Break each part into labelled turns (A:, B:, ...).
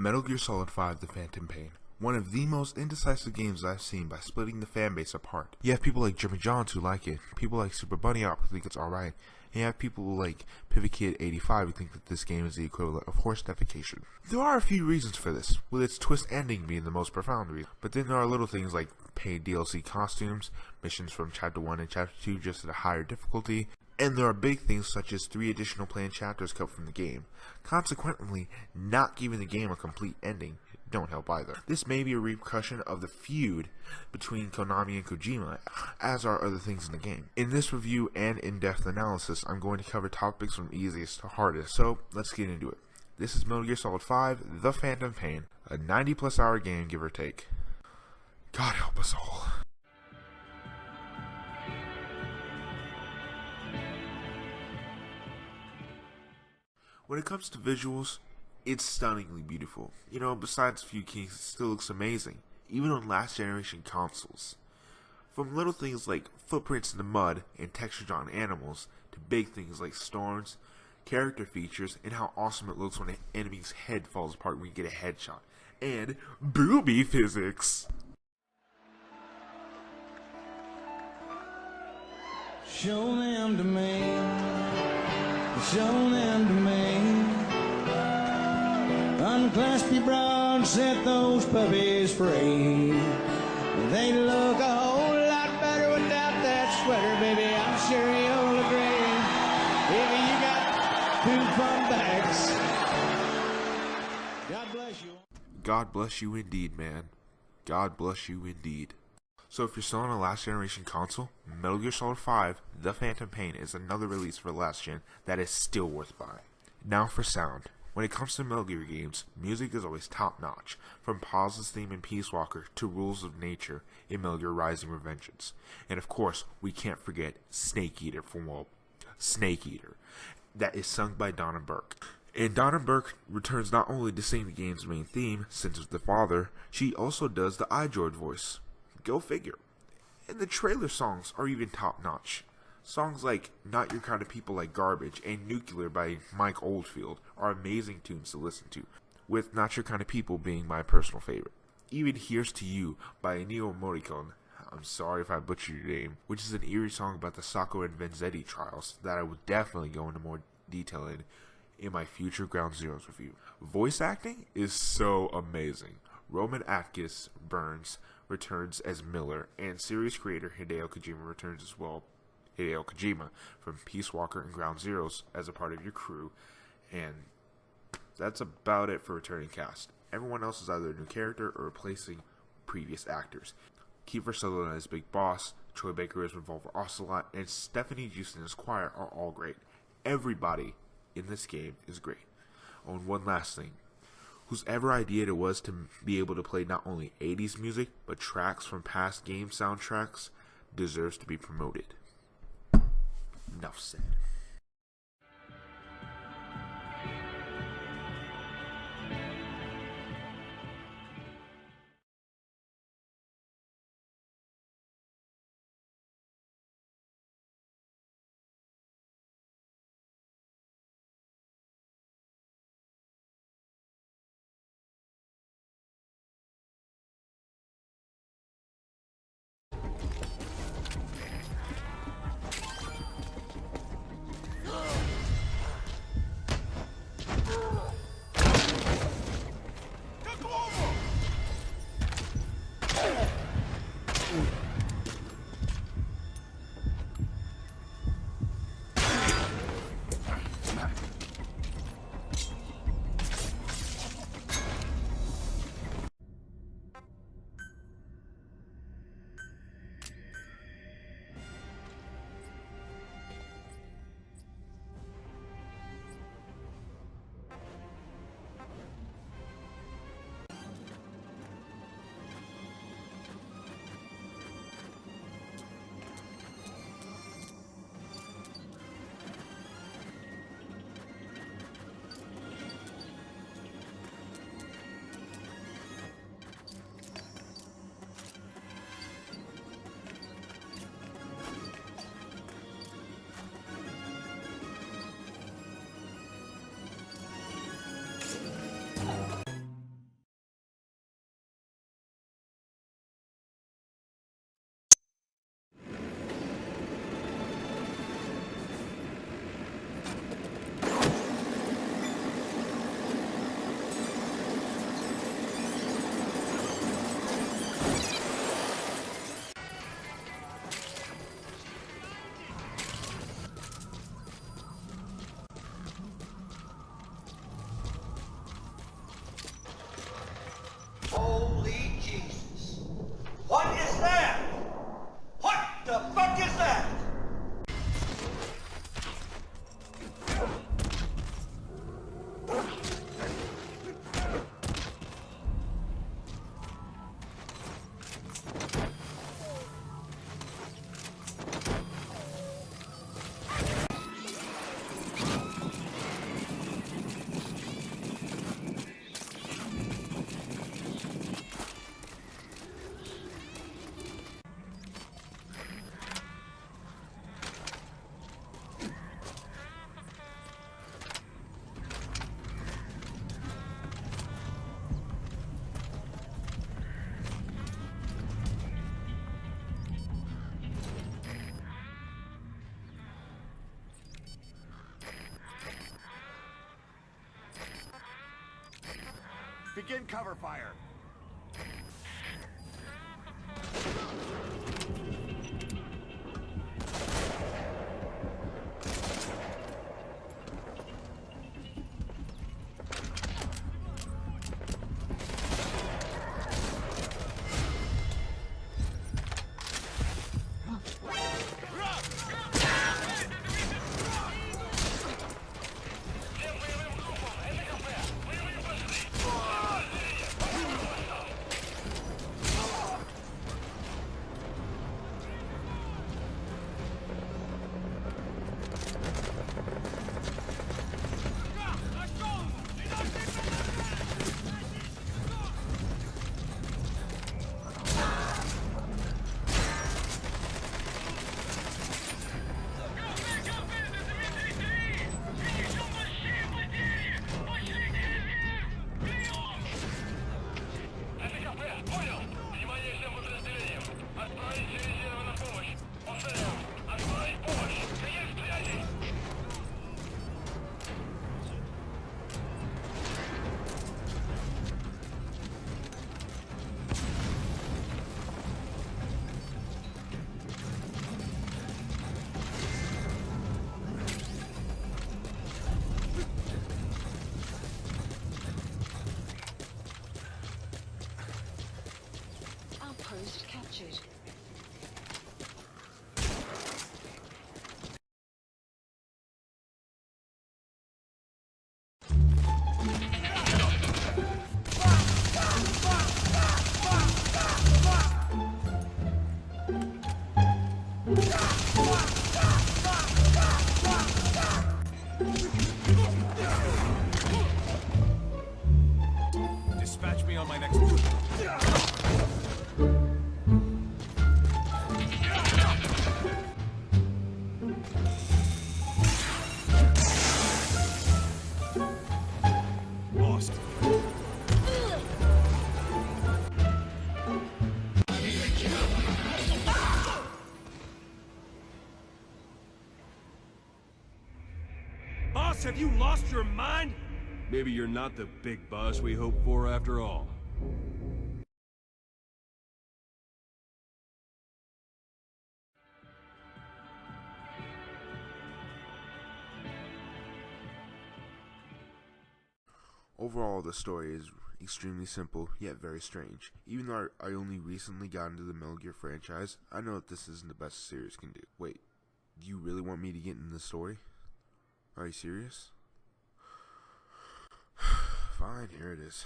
A: Metal Gear Solid 5 The Phantom Pain. One of the most indecisive games I've seen by splitting the fanbase apart. You have people like Jimmy Johns who like it, people like Super Bunny Hop who think it's alright, and you have people like Pivot Kid 85 who think that this game is the equivalent of horse defecation. There are a few reasons for this, with its twist ending being the most profound reason, but then there are little things like paid DLC costumes, missions from Chapter 1 and Chapter 2 just at a higher difficulty, and there are big things such as 3 additional planned chapters cut from the game. Consequently, not giving the game a complete ending don't help either. This may be a repercussion of the feud between Konami and Kojima, as are other things in the game. In this review and in-depth analysis, I'm going to cover topics from easiest to hardest, so let's get into it. This is Metal Gear Solid 5 The Phantom Pain, a 90+ hour game, give or take. God help us all. When it comes to visuals, it's stunningly beautiful. You know, besides a few kinks, it still looks amazing, even on last generation consoles. From little things like footprints in the mud and textures on animals, to big things like storms, character features, and how awesome it looks when an enemy's head falls apart when you get a headshot, and booby physics.
B: Show them to me. Show them to me. Unclasp your brow and set those puppies free. They look a whole lot better without that sweater, baby. I'm sure you'll agree. If you got 2 fun bags. God bless you.
A: God bless you indeed, man. God bless you indeed. So if you're still on a last generation console, Metal Gear Solid 5 The Phantom Pain is another release for last gen that is still worth buying. Now for sound. When it comes to Metal Gear games, music is always top notch, from Paz's theme in Peace Walker to Rules of Nature in Metal Gear Rising: Revengeance. And of course, we can't forget Snake Eater from Snake Eater, that is sung by Donna Burke. And Donna Burke returns not only to sing the game's main theme, Sins of the Father, she also does the iGeorge voice. Go figure. And the trailer songs are even top notch. Songs like Not Your Kind of People Like Garbage and Nuclear by Mike Oldfield are amazing tunes to listen to, with Not Your Kind of People being my personal favorite. Even Here's to You by Ennio Morricone, I'm sorry if I butchered your name, which is an eerie song about the Sacco and Vanzetti trials that I will definitely go into more detail in my future Ground Zeroes review. Voice acting is so amazing. Roman Atkiss Burns returns as Miller, and series creator Hideo Kojima returns as well. Hideo Kojima from Peace Walker and Ground Zeroes as a part of your crew, and that's about it for returning cast. Everyone else is either a new character or replacing previous actors. Kiefer Sutherland as Big Boss, Troy Baker as Revolver Ocelot, and Stephanie Houston as Choir are all great. Everybody in this game is great. Oh, and one last thing. Whosever idea it was to be able to play not only 80s music, but tracks from past game soundtracks, deserves to be promoted. Enough said.
C: Begin cover fire.
D: Outpost captured.
C: Dispatch me on my next move. Lost. Boss, have you lost your mind?
E: Maybe you're not the big boss we hoped for after all.
A: Overall, the story is extremely simple, yet very strange. Even though I only recently got into the Metal Gear franchise, I know that this isn't the best the series can do. Wait, do you really want me to get into the story? Are you serious? Fine, here it is.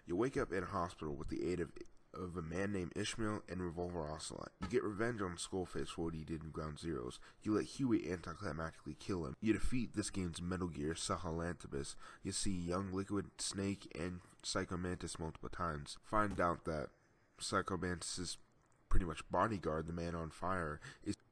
A: You wake up in a hospital with the aid of a man named Ishmael and Revolver Ocelot. You get revenge on Skullface for what he did in Ground Zeroes. You let Huey anticlimactically kill him. You defeat this game's Metal Gear Sahelanthropus. You see young Liquid Snake and Psycho Mantis multiple times. Find out that Psycho Mantis' pretty much bodyguard, the man on fire,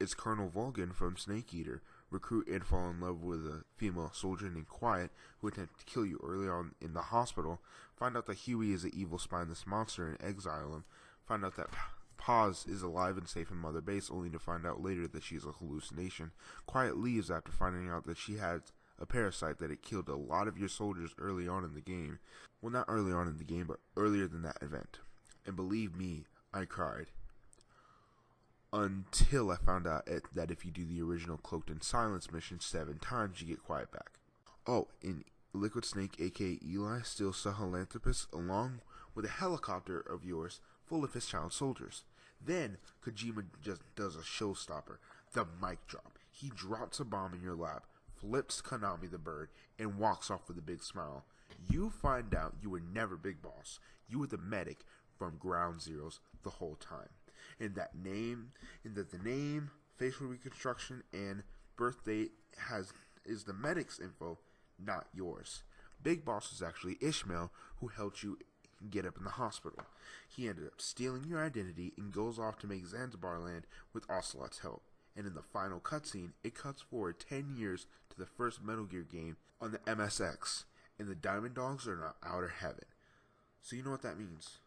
A: is Colonel Vulcan from Snake Eater. Recruit and fall in love with a female soldier named Quiet, who attempted to kill you early on in the hospital. Find out that Huey is an evil spineless monster and exile him. Find out that Paz is alive and safe in Mother Base, only to find out later that she is a hallucination. Quiet leaves after finding out that she had a parasite that had killed a lot of your soldiers early on in the game. Well, not early on in the game, but earlier than that event. And believe me, I cried. Until I found out that if you do the original Cloaked in Silence mission 7 times, you get Quiet back. Oh, and Liquid Snake, aka Eli, steals Sahelanthropus along with a helicopter of yours full of his child soldiers. Then, Kojima just does a showstopper, the mic drop. He drops a bomb in your lap, flips Konami the bird, and walks off with a big smile. You find out you were never Big Boss. You were the medic from Ground Zeroes the whole time. And that the name, facial reconstruction, and birth date is the medic's info, not yours. Big Boss is actually Ishmael, who helped you get up in the hospital. He ended up stealing your identity and goes off to make Zanzibar land with Ocelot's help. And in the final cutscene, it cuts forward 10 years to the first Metal Gear game on the MSX, and the Diamond Dogs are in outer heaven. So you know what that means.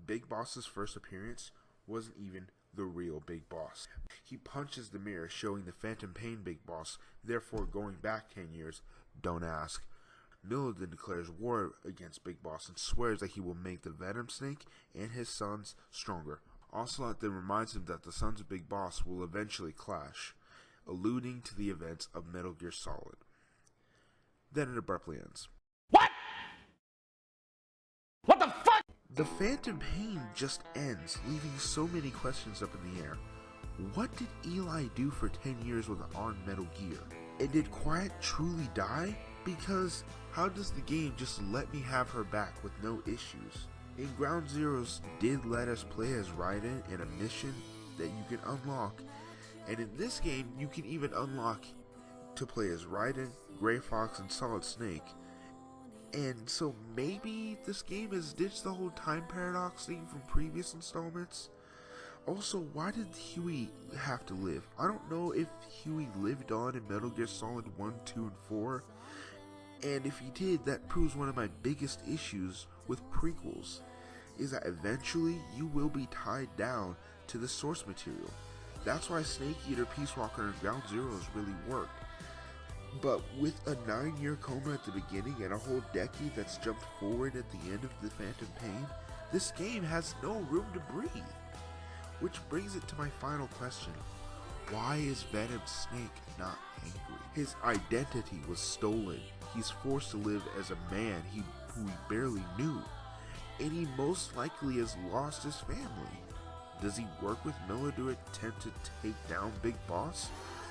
A: Big Boss's first appearance wasn't even the real Big Boss. He punches the mirror, showing the Phantom Pain Big Boss, therefore going back 10 years, don't ask. Miller then declares war against Big Boss and swears that he will make the Venom Snake and his sons stronger. Ocelot then reminds him that the sons of Big Boss will eventually clash, alluding to the events of Metal Gear Solid. Then it abruptly ends.
C: What? What the fuck?
A: The Phantom Pain just ends, leaving so many questions up in the air. What did Eli do for 10 years with on Metal Gear? And did Quiet truly die? Because how does the game just let me have her back with no issues? In Ground Zeroes did let us play as Raiden in a mission that you can unlock, and in this game you can even unlock to play as Raiden, Grey Fox, and Solid Snake. And so maybe this game has ditched the whole time paradox thing from previous installments. Also, why did Huey have to live? I don't know if Huey lived on in Metal Gear Solid 1, 2, and 4. And if he did, that proves one of my biggest issues with prequels, is that eventually you will be tied down to the source material. That's why Snake Eater, Peace Walker, and Ground Zeroes really worked. But with a 9-year coma at the beginning and a whole decade that's jumped forward at the end of the Phantom Pain, this game has no room to breathe. Which brings it to my final question. Why is Venom Snake not angry? His identity was stolen. He's forced to live as a man who he barely knew. And he most likely has lost his family. Does he work with Miller to attempt to take down Big Boss?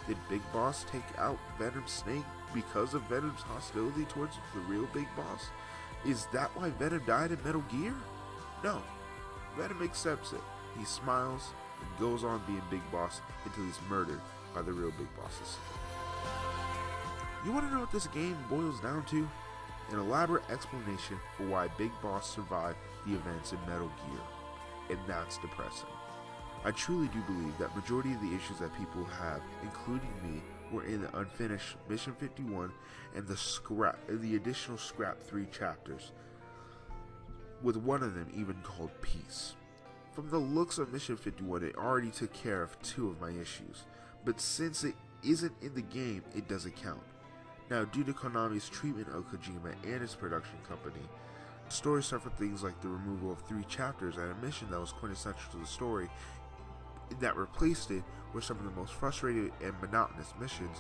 A: Did Big Boss take out Venom Snake because of Venom's hostility towards the real Big Boss? Is that why Venom died in Metal Gear? No. Venom accepts it. He smiles and goes on being Big Boss until he's murdered by the real Big Bosses. You want to know what this game boils down to? An elaborate explanation for why Big Boss survived the events in Metal Gear. And that's depressing. I truly do believe that majority of the issues that people have, including me, were in the unfinished Mission 51 and the additional scrap 3 chapters, with one of them even called Peace. From the looks of Mission 51, it already took care of 2 of my issues, but since it isn't in the game, it doesn't count. Now, due to Konami's treatment of Kojima and its production company, the story suffered things like the removal of 3 chapters and a mission that was quintessential to the story that replaced it with some of the most frustrating and monotonous missions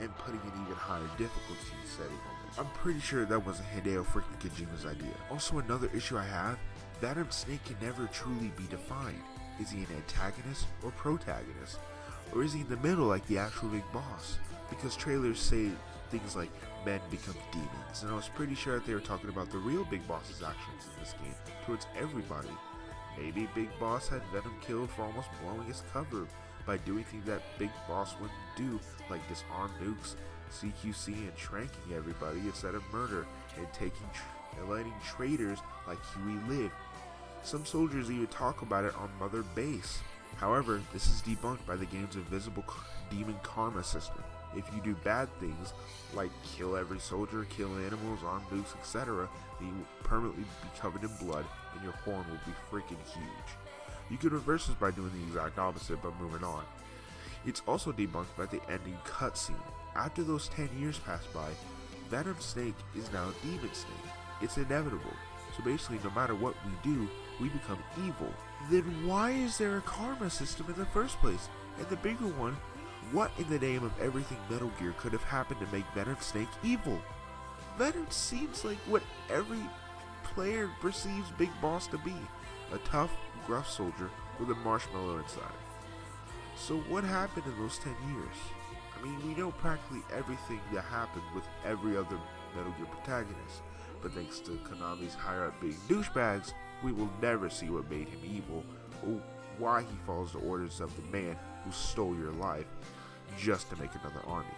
A: and putting an even higher difficulty setting on this. I'm pretty sure that wasn't Hideo freaking Kojima's idea. Also, another issue I have, Venom Snake can never truly be defined. Is he an antagonist or protagonist? Or is he in the middle like the actual Big Boss? Because trailers say things like men become demons, and I was pretty sure that they were talking about the real Big Boss's actions in this game towards everybody. Maybe Big Boss had Venom killed for almost blowing his cover by doing things that Big Boss wouldn't do, like disarm nukes, CQC, and shranking everybody instead of murder, and letting traitors like Huey live. Some soldiers even talk about it on Mother Base. However, this is debunked by the game's invisible demon karma system. If you do bad things, like kill every soldier, kill animals, arm nukes, etc., then you will permanently be covered in blood and your horn will be freaking huge. You can reverse this by doing the exact opposite, but moving on. It's also debunked by the ending cutscene. After those 10 years pass by, Venom Snake is now Demon Snake. It's inevitable. So basically, no matter what we do, we become evil. Then why is there a karma system in the first place? And the bigger one, what in the name of everything Metal Gear could have happened to make Venom Snake evil? Venom seems like what every player perceives Big Boss to be. A tough, gruff soldier with a marshmallow inside. So what happened in those 10 years? I mean, we know practically everything that happened with every other Metal Gear protagonist. But thanks to Konami's higher-up being douchebags, we will never see what made him evil, or why he follows the orders of the man who stole your life just to make another army.